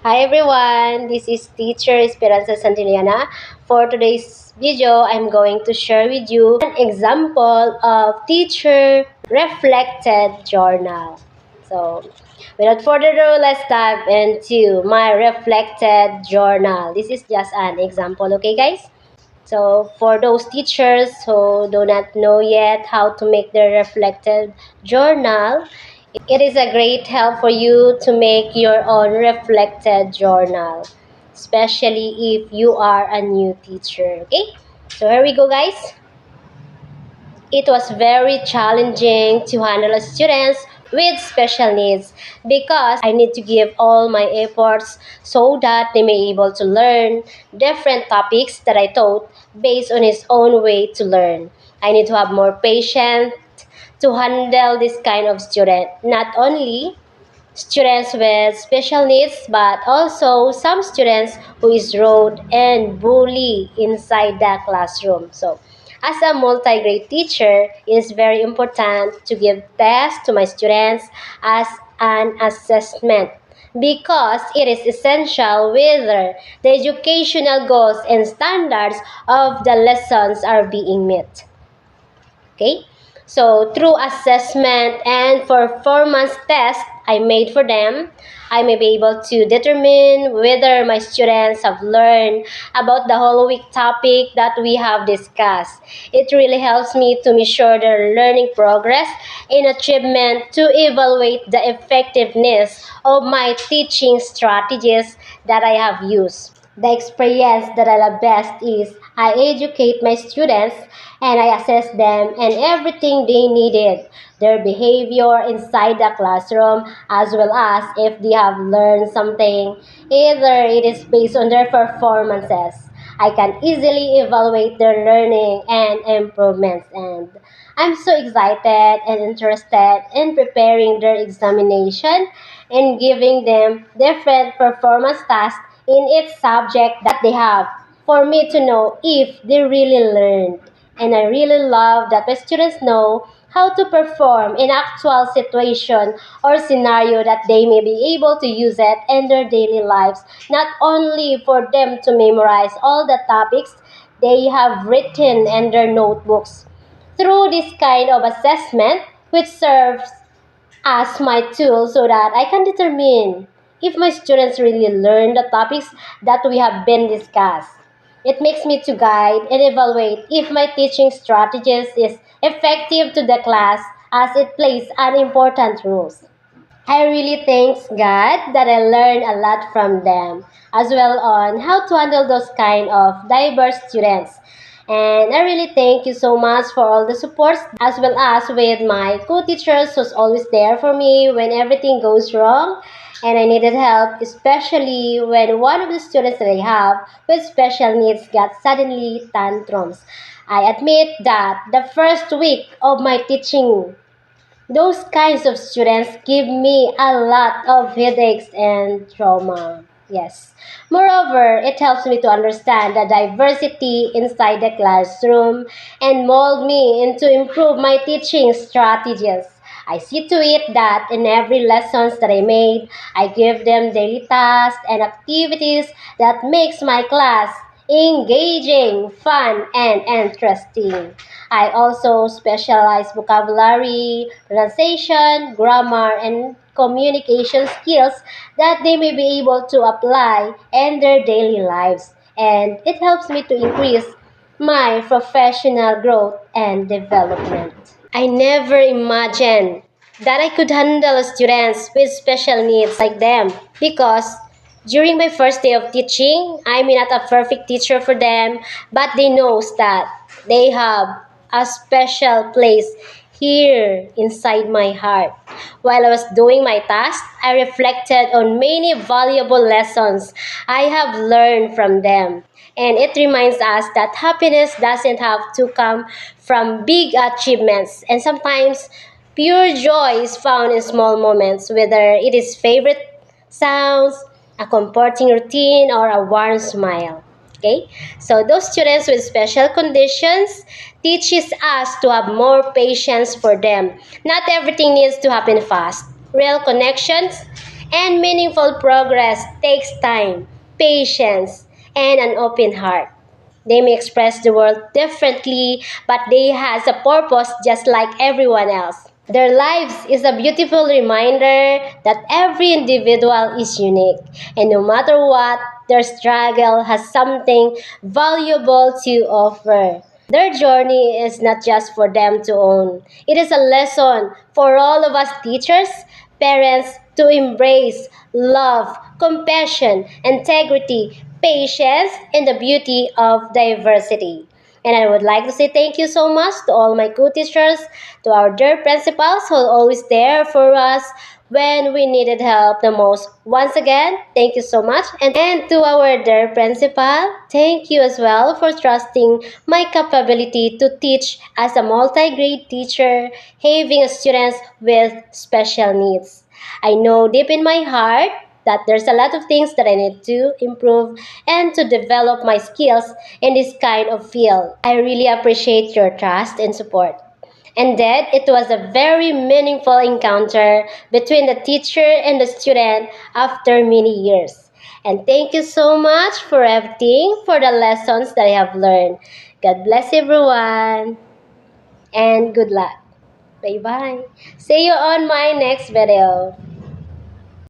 Hi everyone, this is teacher Esperanza Santillana. For today's video, I'm going to share with you an example of teacher reflected journal. So, without further ado, let's dive into my reflected journal. This is just an example, okay guys? So, for those teachers who do not know yet how to make their reflected journal, it is a great help for you to make your own reflected journal, especially if you are a new teacher. Okay, so here we go, guys. It was very challenging to handle students with special needs because I need to give all my efforts so that they may be able to learn different topics that I taught based on his own way to learn. I need to have more patience to handle this kind of student. Not only students with special needs, but also some students who is rude and bully inside the classroom. So, as a multi-grade teacher, it is very important to give tests to my students as an assessment because it is essential whether the educational goals and standards of the lessons are being met. Okay? So, through assessment and performance test I made for them, I may be able to determine whether my students have learned about the whole week topic that we have discussed. It really helps me to measure their learning progress and achievement to evaluate the effectiveness of my teaching strategies that I have used. The experience that I love best is I educate my students and I assess them and everything they needed, their behavior inside the classroom, as well as if they have learned something. Either it is based on their performances. I can easily evaluate their learning and improvements, and I'm so excited and interested in preparing their examination and giving them different performance tasks in each subject that they have for me to know if they really learned. And I really love that my students know how to perform in actual situation or scenario that they may be able to use it in their daily lives, not only for them to memorize all the topics they have written in their notebooks. Through this kind of assessment, which serves as my tool so that I can determine if my students really learn the topics that we have been discussed. It makes me to guide and evaluate if my teaching strategies is effective to the class as it plays an important role. I really thank God that I learned a lot from them as well on how to handle those kind of diverse students. And I really thank you so much for all the supports as well as with my co-teachers who's always there for me when everything goes wrong and I needed help, especially when one of the students that I have with special needs got suddenly tantrums. I admit that the first week of my teaching those kinds of students give me a lot of headaches and trauma. Yes. Moreover, it helps me to understand the diversity inside the classroom and mold me into improve my teaching strategies. I see to it that in every lessons that I made, I give them daily tasks and activities that makes my class engaging, fun, and interesting. I also specialize vocabulary, pronunciation, grammar, and communication skills that they may be able to apply in their daily lives. And it helps me to increase my professional growth and development. I never imagined that I could handle students with special needs like them because during my first day of teaching, I'm not a perfect teacher for them, but they knows that they have a special place here inside my heart. While I was doing my task, I reflected on many valuable lessons I have learned from them. And it reminds us that happiness doesn't have to come from big achievements. And sometimes pure joy is found in small moments, whether it is favorite sounds, a comforting routine, or a warm smile. Okay, so those students with special conditions teaches us to have more patience for them. Not everything needs to happen fast. Real connections And meaningful progress takes time, patience, and an open heart. They may express the world differently, but they has a purpose just like everyone else. Their lives is a beautiful reminder that every individual is unique, and no matter what, their struggle has something valuable to offer. Their journey is not just for them to own. It is a lesson for all of us teachers, parents to embrace love, compassion, integrity, patience, and the beauty of diversity. And I would like to say thank you so much to all my co-teachers, to our dear principals who are always there for us when we needed help the most. Once again, thank you so much. And to our dear principal, thank you as well for trusting my capability to teach as a multi-grade teacher, having students with special needs. I know deep in my heart that there's a lot of things that I need to improve and to develop my skills in this kind of field. I really appreciate your trust and support. And that it was a very meaningful encounter between the teacher and the student after many years. And thank you so much for everything, for the lessons that I have learned. God bless everyone and good luck. Bye bye. See you on my next video.